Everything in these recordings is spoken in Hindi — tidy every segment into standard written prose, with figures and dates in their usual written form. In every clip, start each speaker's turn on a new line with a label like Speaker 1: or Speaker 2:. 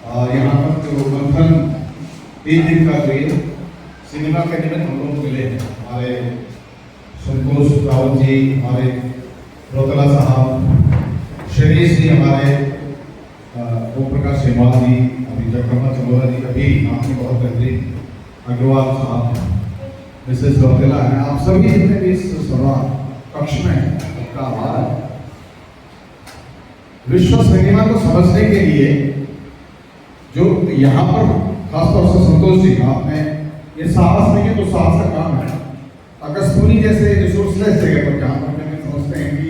Speaker 1: यहाँ पर जो मंथन 3 दिन का जो ये सिनेमा के निमित्त हम लोग मिले हैं, हमारे संतोष रावत जी, हमारे रोतला साहब, शरीर जी, हमारे ओम प्रकाश सेमवाल जी, अभी जगरमा चंदोला जी, अभी आपने बहुत बेहतरीन अग्रवाल साहब, मिसेस रोतेला है, आप सभी जितने भी इस सभा कक्ष में आपका आभार है। विश्व सिनेमा को समझने के लिए जो यहाँ पर खासतौर से संतोष जी, आपने ये साहस नहीं है तो साहस का काम है। अगस्तपुरी जैसे रिसोर्सलेस जगह पर जहाँ पर हमें समझते हैं कि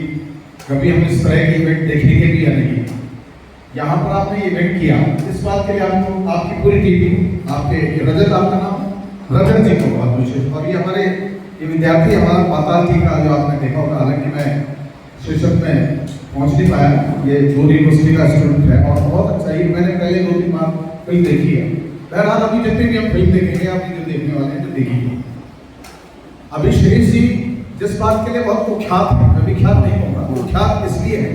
Speaker 1: कभी हम इस तरह के इवेंट देखेंगे भी या नहीं, यहाँ पर आपने इवेंट किया, इस बात के लिए आपको, आपकी पूरी टीम, आपके रजत, आपका नाम रजत जी को बहुत विशेष, और ये हमारे ये विद्यार्थी, हमारा पाताल जी का जो आपने देखा होगा, हालांकि मैं शीर्षक में पहुंच नहीं पाया, ये जोर यूनिवर्सिटी का स्टूडेंट है और बहुत अच्छा ही, मैंने पहले 2-3 बार फिल्म देखी है। बहरहाल अभी जितने भी हम फिल्म देखेंगे, आप जो देखने वाले हैं तो देखिए। अभी शरीर जी जिस बात के लिए बहुत कुख्यात है, मैं विख्यात नहीं कहूँगा, कुख्यात इसलिए है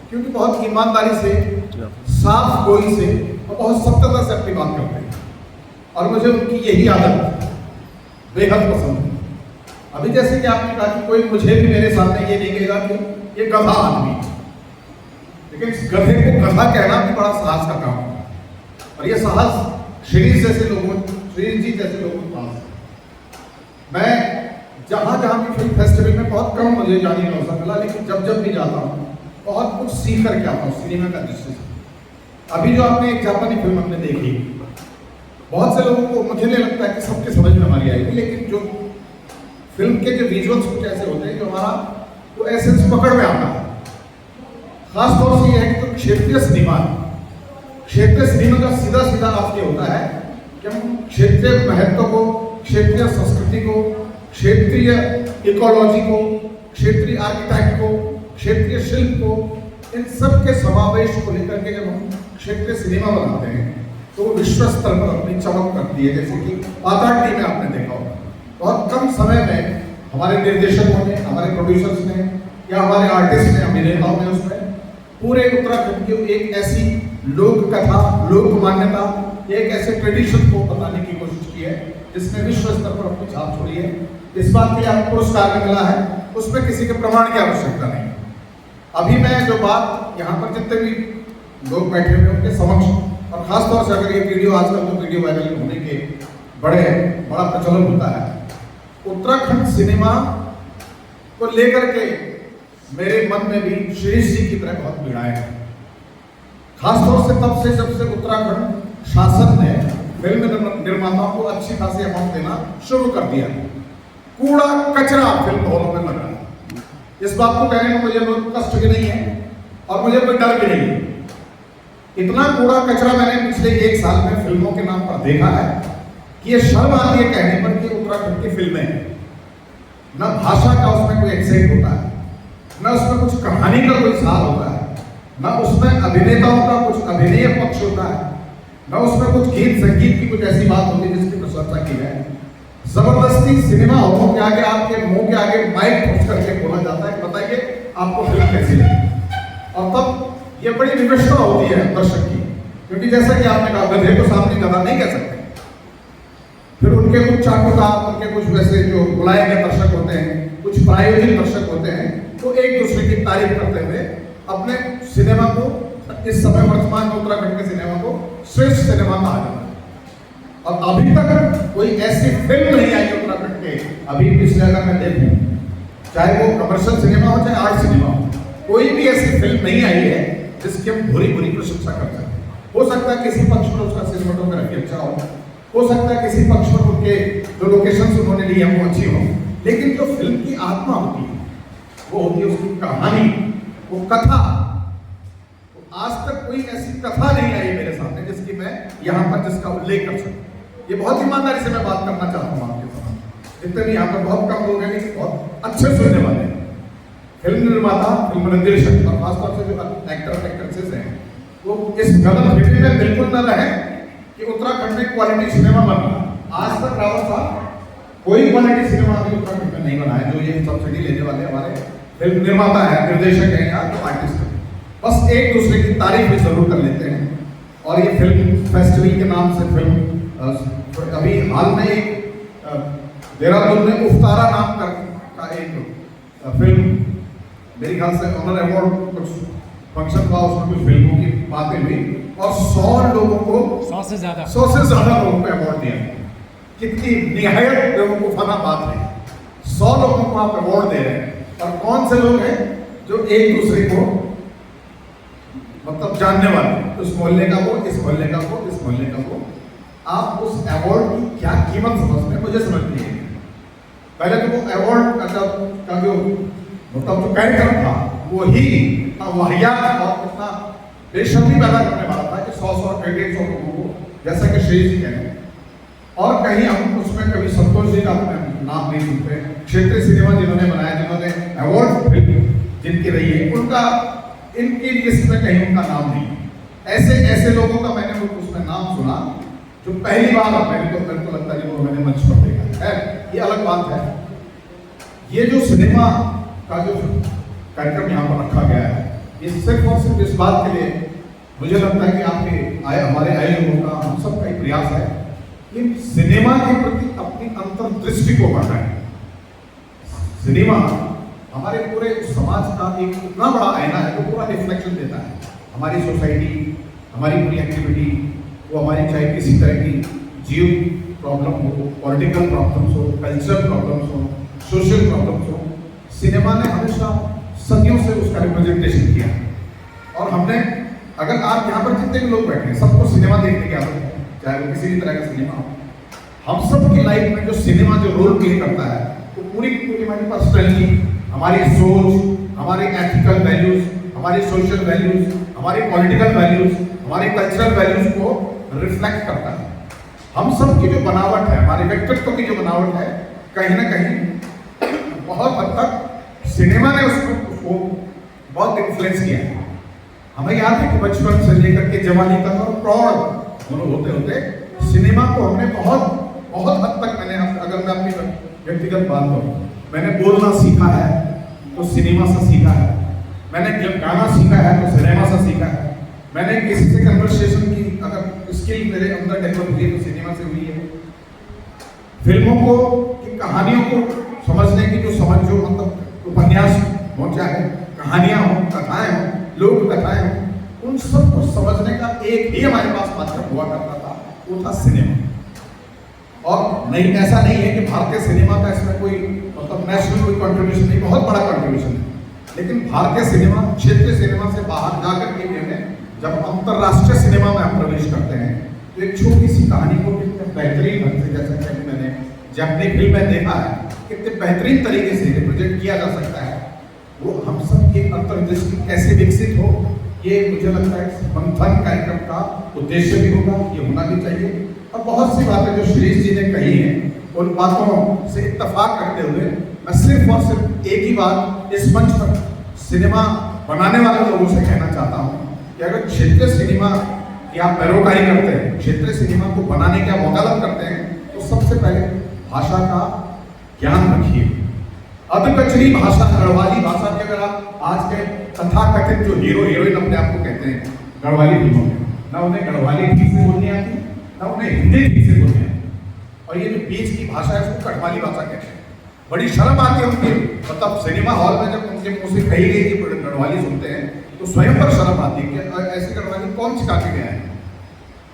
Speaker 1: क्योंकि बहुत ईमानदारी से, साफ गोई से और बहुत सत्यता से अपनी बात करते हैं, और मुझे उनकी यही आदत बेहद पसंद है। अभी जैसे कि आपने कहा कि कोई मुझे भी मेरे सामने ये नहीं कहेगा कि ये गधा आदमी, लेकिन इस गधे को गधा कहना भी बड़ा साहस का काम है, और ये साहस शरीर जैसे लोगों, शरीर जी जैसे लोगों के पास है। मैं जहाँ जहाँ भी फिल्म फेस्टिवल में बहुत कम मुझे जाने का अवसर मिला, लेकिन जब जब भी जाता हूँ बहुत कुछ सीख करके आता हूँ सिनेमा का दृष्टि से। अभी जो आपने एक जापानी फिल्म हमने देखी, बहुत से लोगों को, मुझे नहीं लगता है कि सबके समझ में हमारी आएगी, लेकिन जो फिल्म के जो विजुअल्स कुछ ऐसे होते हैं जो हमारा वो एसेंस पकड़ में आता है। खास तौर से ये है कि तो क्षेत्रीय सिनेमा है, क्षेत्रीय सिनेमा का सीधा सीधा अर्थ ये होता है कि हम क्षेत्रीय महत्व को, क्षेत्रीय संस्कृति को, क्षेत्रीय इकोलॉजी को, क्षेत्रीय आर्किटेक्ट को, क्षेत्रीय शिल्प को, इन सब के समावेश को लेकर के जब हम क्षेत्रीय सिनेमा बनाते हैं तो वो विश्व स्तर पर अपनी चमक करती है। जैसे कि पाताल टी में आपने देखा होगा, बहुत कम समय में हमारे निर्देशकों ने, हमारे प्रोड्यूसर्स ने या हमारे आर्टिस्ट ने, अभिनेताओं ने उसमें पूरे उत्तराखंड की एक ऐसी लोक कथा, लोक मान्यता, एक ऐसे ट्रेडिशन को बताने की कोशिश की है जिसने विश्व स्तर पर अपनी छाप छोड़ी है। इस बात के लिए आपको पुरस्कार मिला है, उसमें किसी के प्रमाण की आवश्यकता नहीं। अभी मैं जो बात यहाँ पर जितने भी लोग बैठे हुए उनके समक्ष, और खासतौर से अगर ये वीडियो, आजकल तो वीडियो वायरल होने के बड़ा प्रचलन होता है, उत्तराखंड सिनेमा को लेकर के मेरे मन में भी श्री जी की तरह बहुत पीड़ाएं हैं। खासतौर से तब से जब से उत्तराखंड शासन ने फिल्म निर्माताओं को अच्छी खासी अमाउंट देना शुरू कर दिया, कूड़ा कचरा फिल्म हॉलों में लगा। इस बात को कहने में मुझे कोई कष्ट भी नहीं है और मुझे कोई डर भी नहीं है। इतना कूड़ा कचरा मैंने पिछले 1 साल में फिल्मों के नाम पर देखा है कि ये शर्म आती है कहने पर कि उत्तराखंड की फिल्में हैं। न भाषा का उसमें कोई एक्सेंट होता है, न उसमें कुछ कहानी का कोई सार होता है, न उसमें अभिनेताओं का कुछ अभिनय पक्ष होता है, न उसमें कुछ गीत संगीत की कुछ ऐसी बात होती है जिसकी प्रशंसा की जाए। जबरदस्ती सिनेमा हॉलों के आगे, आपके मुंह के आगे माइक पहुंच करके बोला जाता है, बताइए आपको फिल्म कैसी लगी। और तब ये बड़ी विवशता होती है दर्शक की, क्योंकि जैसा कि आपने कहा, गधे को सामने गधा नहीं कह सकते। फिर उनके कुछ चाटुकार, उनके कुछ वैसे जो बुलाए गए दर्शक होते हैं, कुछ प्रायोजित दर्शक होते हैं, तो एक दूसरे की तारीफ करते हुए अपने सिनेमा को, इस समय वर्तमान में उत्तराखंड के सिनेमा को श्रेष्ठ सिनेमा कहा जाता है। और अभी तक कोई ऐसी फिल्म नहीं आई उत्तराखंड के, अभी पिछले अगर मैं देखूं, चाहे वो कमर्शियल सिनेमा हो चाहे आर्ट सिनेमा हो, कोई भी ऐसी फिल्म नहीं आई है जिसकी हम बुरी प्रशंसा कर सकते। हो सकता है किसी पक्ष पर उसका सिनेमेटोग्राफी अच्छा हो सकता है किसी पक्ष पर उनके जो लोकेशंस उन्होंने ली है वो अच्छी हो, लेकिन जो फिल्म की आत्मा होती है वो होती है उसकी कहानी, वो कथा। तो आज तक कोई ऐसी कथा नहीं आई मेरे सामने जिसकी मैं यहाँ पर जिसका उल्लेख कर सकूं। ये बहुत ईमानदारी से मैं बात करना चाहता हूँ आपके सामने। जितने भी यहाँ पर बहुत कम लोग हैं लेकिन बहुत अच्छे सुनने वाले हैं, फिल्म निर्माता, फिल्म निर्देशक और खासतौर से जो एक्टर और एक्ट्रेसेस हैं, वो इस गलत फहमी में बिल्कुल न रहे कि उत्तराखंड में क्वालिटी सिनेमा बन रहा। आज तक रावत साहब कोई क्वालिटी सिनेमा अभी उत्तराखंड में नहीं बना है। जो ये सब्सिडी लेने वाले हमारे फिल्म निर्माता है, निर्देशक है या तो आर्टिस्ट है, बस एक दूसरे की तारीफ भी जरूर कर लेते हैं और ये फिल्म फेस्टिवल के नाम से फिल्म अभी हाल में एक देहरादून में उफ्तारा नाम का एक फिल्म मेरे ख्याल से ऑनर अवार्ड कुछ फंक्शन था, उसमें कुछ फिल्मों की बातें हुई और 100 लोगों को 100 से ज्यादा लोगों को अवार्ड दिया। कितनी निहायत लोगों को फना बात है, 100 लोगों को आप अवार्ड दे रहे हैं। और कौन से लोग हैं जो एक दूसरे को मतलब जानने वाले, उस मोहल्ले का वो, इस मोहल्ले का वो, इस मोहल्ले का वो। आप उस अवार्ड की क्या कीमत समझते हैं, मुझे समझ नहीं है। पहले तो वो अवार्ड का जो मतलब जो कार्यक्रम था वो ही वाहियात और इतना बेशर्मी पैदा करने वाला था कि 100 150 लोगों को, जैसा कि श्री जी कह रहे हैं। और कहीं हम उसमें कभी संतोष जी का नाम नहीं सुनते। क्षेत्रीय सिनेमा जिन्होंने बनाया, जिन्होंने अवार्ड फिल्म जिनकी रही है, उनका इनकी लिस्ट में कहीं उनका नाम नहीं। ऐसे लोगों का मैंने उसमें नाम सुना जो पहली बार मेरे को लगता है जो मैंने मंच पर देखा है। ये अलग बात है। ये जो सिनेमा का जो कार्यक्रम यहाँ पर रखा गया है, ये सिर्फ और सिर्फ इस बात के लिए मुझे लगता है कि हमारे आए लोगों का, हम सब का एक प्रयास है कि सिनेमा के प्रति अपनी अंतर्दृष्टि को बढ़ाएं। सिनेमा हमारे पूरे समाज का एक इतना बड़ा आईना है, जो पूरा रिफ्लेक्शन देता है। हमारी सोसाइटी, हमारी पूरी एक्टिविटी, वो हमारी चाहे किसी तरह की जीव प्रॉब्लम हो, पॉलिटिकल प्रॉब्लम्स हो, कल्चरल प्रॉब्लम्स हो, सोशल प्रॉब्लम्स हो, सिनेमा ने हमेशा सदियों से उसका रिप्रेजेंटेशन किया। और हमने, अगर आप यहाँ पर जितने भी लोग बैठे हैं, सबको सिनेमा देखने की आदत है, चाहे वो किसी भी तरह का सिनेमा हो। हम सब की लाइफ में जो सिनेमा जो रोल प्ले करता है, वो पूरी पूरी हमारी पर्सनैलिटी, हमारी सोच, हमारे एथिकल वैल्यूज, हमारी सोशल वैल्यूज, हमारी पॉलिटिकल वैल्यूज, हमारी कल्चरल वैल्यूज को रिफ्लेक्ट करता है। हम सब की जो बनावट है, हमारे व्यक्तित्व की जो बनावट है, कहीं ना कहीं बहुत हद तक सिनेमा ने उसको बहुत इन्फ्लुएंस किया है। हमें याद है कि बचपन से लेकर के जवानी तक और प्रौढ़ दोनों होते होते सिनेमा को हमने बहुत हद तक, मैंने अगर मैं अपनी व्यक्तिगत बात करूं, मैंने बोलना सीखा है तो सिनेमा से सीखा है, मैंने गाना सीखा है तो सिनेमा से सीखा है, मैंने किसी से कन्वर्सेशन की अगर स्किल मेरे अंदर डेवलप हुई है तो सिनेमा से हुई है। फिल्मों को की कहानियों को समझने की जो समझ, जो मतलब उपन्यास हो, चाहे कहानियां हो, कथाएं हो, लोक कथाएं हो, उन सब को समझने का एक ही हमारे पास माध्यम हुआ करता था, वो था सिनेमा। और नहीं, ऐसा नहीं है कि भारतीय सिनेमा का इसमें कोई मतलब नेशनल कोई कंट्रीब्यूशन नहीं, बहुत बड़ा कंट्रीब्यूशन है। लेकिन भारतीय सिनेमा, क्षेत्रीय सिनेमा से बाहर जाकर के हमें जब अंतरराष्ट्रीय सिनेमा में हम प्रवेश करते हैं, तो एक छोटी सी कहानी को कितने बेहतरीन ढंग से, जैसा कि मैंने जापानी फिल्म में देखा है, कितने बेहतरीन तरीके से रिप्रेजेंट किया जा सकता है। वो हम सब की अंतर्दृष्टि कैसे विकसित हो, ये मुझे लगता है मंथन कार्यक्रम का उद्देश्य भी होगा, ये होना भी चाहिए। और बहुत सी बातें जो श्रीश जी ने कही हैं, उन बातों से इत्तेफाक करते हुए मैं सिर्फ और सिर्फ एक ही बात इस मंच पर सिनेमा बनाने वाले लोगों से कहना चाहता हूँ कि अगर क्षेत्रीय सिनेमा की आप पैरोकारी करते हैं, क्षेत्रीय सिनेमा को बनाने का वकालत करते हैं, तो सबसे पहले भाषा का ज्ञान रखिए। अधकचरी भाषा, गढ़वाली भाषा की अगर आप आज के तथाकथित जो हीरो हीरोइन अपने आप को कहते हैं गढ़वाली फिल्मों में, ना उन्हें गढ़वाली ठीक से बोलनी आती, ना उन्हें हिंदी ठीक से बोलनी आती, और ये जो बीच की भाषा है उसको गढ़वाली भाषा कहते हैं। बड़ी शर्म आती है उनके, मतलब सिनेमा हॉल में जब उनके मुंह से कही गई कि गढ़वाली सुनते हैं तो स्वयं पर शर्म आती है कि ऐसी गढ़वाली कौन सिखा के गया है।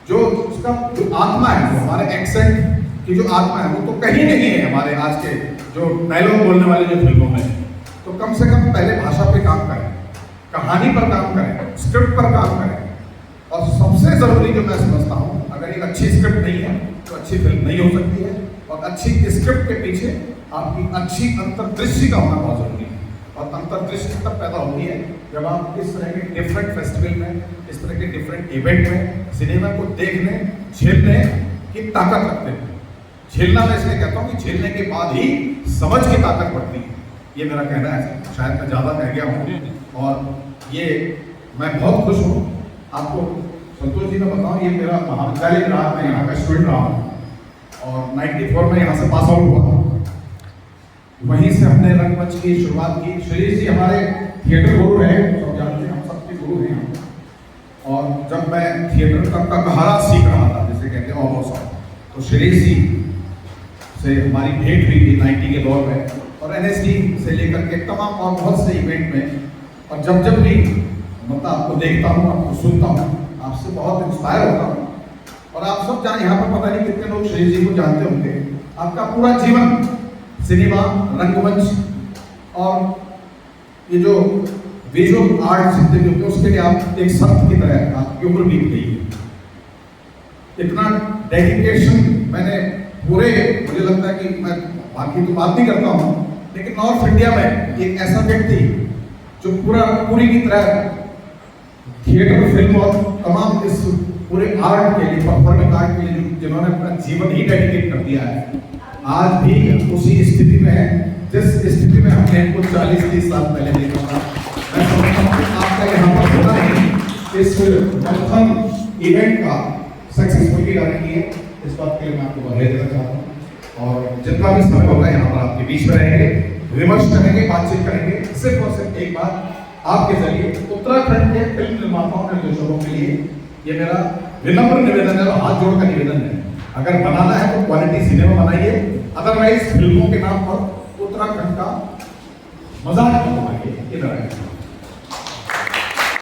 Speaker 1: जो उसका जो आत्मा है, जो हमारे एक्सेंट की जो आत्मा है, वो तो कहीं नहीं है हमारे आज के जो डायलॉग बोलने वाले जो फिल्मों में। तो कम से कम पहले भाषा पे काम करें, कहानी पर काम करें, स्क्रिप्ट पर काम करें। और सबसे जरूरी जो मैं समझता हूँ, अगर एक अच्छी स्क्रिप्ट नहीं है तो अच्छी फिल्म नहीं हो सकती है। और अच्छी स्क्रिप्ट के पीछे आपकी अच्छी अंतर्दृष्टि का होना बहुत जरूरी है। और अंतर्दृष्टि तब पैदा होती है जब आप इस तरह के डिफरेंट फेस्टिवल में, इस तरह के डिफरेंट इवेंट में सिनेमा को देखने, झेलने की ताकत रखते हैं। झेलना मैं इसलिए कहता हूँ कि झेलने के बाद ही समझ की ताकत बढ़ती है। ये मेरा कहना है, शायद मैं ज़्यादा कह गया हूँ। और ये मैं बहुत खुश हूँ। आपको संतोष जी मैं बताऊँ, ये मेरा महाविद्यालय रहा, मैं यहाँ का स्टूडेंट रहा हूँ और 94 में यहाँ से पास आउट हुआ। वहीं से हमने रंगमंच की शुरुआत की। श्री जी हमारे थिएटर गुरु हैं, सब जानते हैं, हम सबके गुरु हैं। और जब मैं थिएटर का कहारा सीख रहा था, जैसे कहते हैं ऑलमोस्ट, तो श्रेयस जी से हमारी भेंट हुई थी 90 के दौर में, और एनएसडी से लेकर के तमाम और बहुत से इवेंट में। और जब भी मतलब आपको देखता हूँ, आपको सुनता हूँ, आपसे बहुत इंस्पायर होता हूँ। और आप सब जान यहाँ पर पता नहीं कितने लोग श्रेयस जी को जानते होंगे। आपका पूरा जीवन सिनेमा, रंगमंच और ये जो विजुअल आर्ट जितने भी होते हैं उसके लिए आप एक संत की तरह आपकी उम्र बीत गई है। इतना डेडिकेशन मैंने पूरे, मुझे लगता है कि मैं बाकी तो बात नहीं करता हूँ, लेकिन नॉर्थ इंडिया में एक ऐसा व्यक्ति जो पूरी की तरह थिएटर, फिल्म और तमाम इस पूरे आर्ट के लिए, परफॉर्मिंग आर्ट के लिए जिन्होंने अपना जीवन ही डेडिकेट कर दिया है, आज भी उसी स्थिति में है जिस स्थिति में हमने इनको 40-30 साल पहले देखा था। मैं समझता हूँ कि आपका यहाँ पर होना ही इस मैराथन इवेंट का सक्सेसफुली करने की है। इस बात के लिए मैं आपको बधाई देना चाहता हूँ। और जितना भी समय होगा यहाँ पर आपके बीच में रहेंगे, विमर्श करेंगे, बातचीत करेंगे। सिर्फ और सिर्फ एक बात आपके जरिए उत्तराखंड के फिल्म निर्माताओं, निर्देशकों के लिए ये मेरा विनम्र निवेदन है और हाथ जोड़ का निवेदन है, अगर बनाना है तो क्वालिटी सिनेमा बनाइए, अदरवाइज फिल्मों के नाम पर उत्तराखंड का मजाक मत बनाइए। इधर